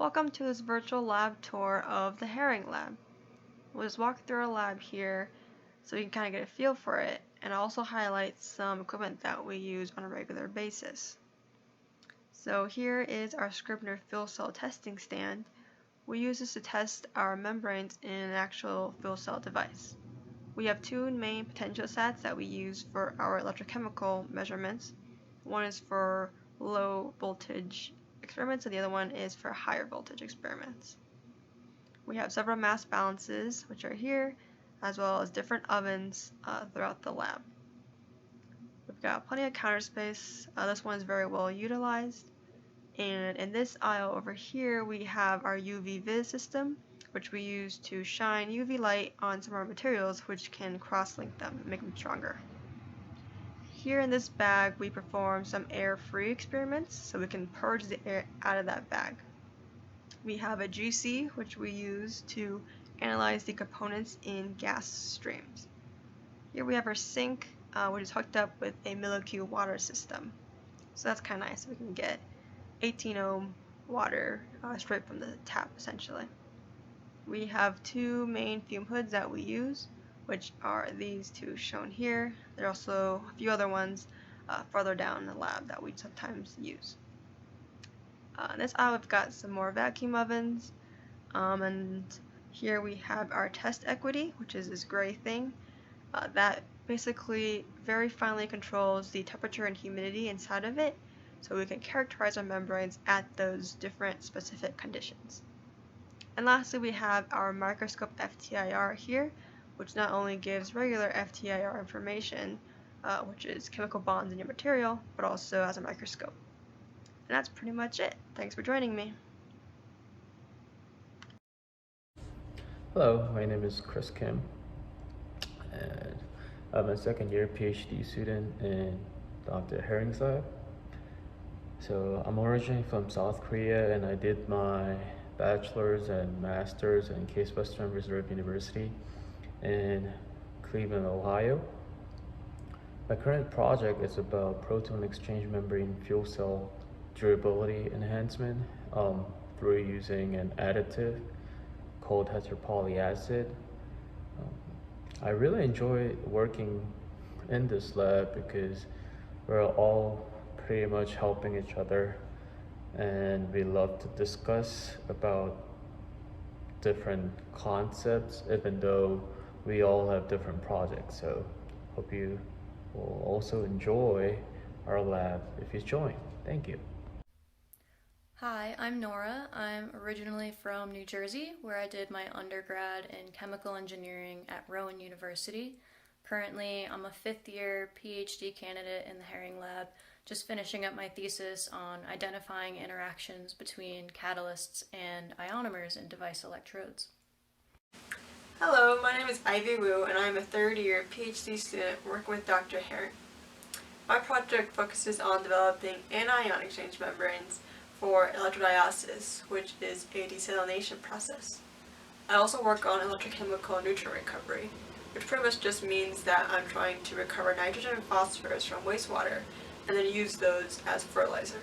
Welcome to this virtual lab tour of the Herring Lab. We'll just walk through our lab here so you can kind of get a feel for it, and I'll also highlight some equipment that we use on a regular basis. So here is our Scribner fuel cell testing stand. We use this to test our membranes in an actual fuel cell device. We have two main potentiostats that we use for our electrochemical measurements. One is for low voltage experiments and the other one is for higher voltage experiments. We have several mass balances, which are here, as well as different ovens throughout the lab. We've got plenty of counter space. This one is very well utilized. And in this aisle over here, we have our UV vis system, which we use to shine UV light on some of our materials, which can cross-link them and make them stronger. Here in this bag, we perform some air-free experiments, so we can purge the air out of that bag. We have a GC, which we use to analyze the components in gas streams. Here we have our sink, which is hooked up with a millicube water system. So that's kind of nice. We can get 18 ohm water straight from the tap, essentially. We have two main fume hoods that we use, which are these two shown here. There are also a few other ones further down in the lab that we sometimes use. In this aisle, we've got some more vacuum ovens, and here we have our test equity, which is this gray thing that basically very finely controls the temperature and humidity inside of it, so we can characterize our membranes at those different specific conditions. And lastly, we have our microscope FTIR here, which not only gives regular FTIR information, which is chemical bonds in your material, but also as a microscope. And that's pretty much it. Thanks for joining me. Hello, my name is Chris Kim, and I'm a second year PhD student in Dr. Herring's lab. So I'm originally from South Korea, and I did my bachelor's and master's in Case Western Reserve University in Cleveland, Ohio. My current project is about proton exchange membrane fuel cell durability enhancement through using an additive called tetrapolyacid. I really enjoy working in this lab because we're all pretty much helping each other, and we love to discuss about different concepts, even though we all have different projects. So hope you will also enjoy our lab if you join. Thank you. Hi, I'm Nora. I'm originally from New Jersey, where I did my undergrad in chemical engineering at Rowan University. Currently, I'm a fifth-year PhD candidate in the Herring Lab, just finishing up my thesis on identifying interactions between catalysts and ionomers in device electrodes. Hello, my name is Ivy Wu, and I'm a third-year PhD student working with Dr. Herring. My project focuses on developing anion exchange membranes for electrodialysis, which is a desalination process. I also work on electrochemical nutrient recovery, which pretty much just means that I'm trying to recover nitrogen and phosphorus from wastewater and then use those as fertilizer.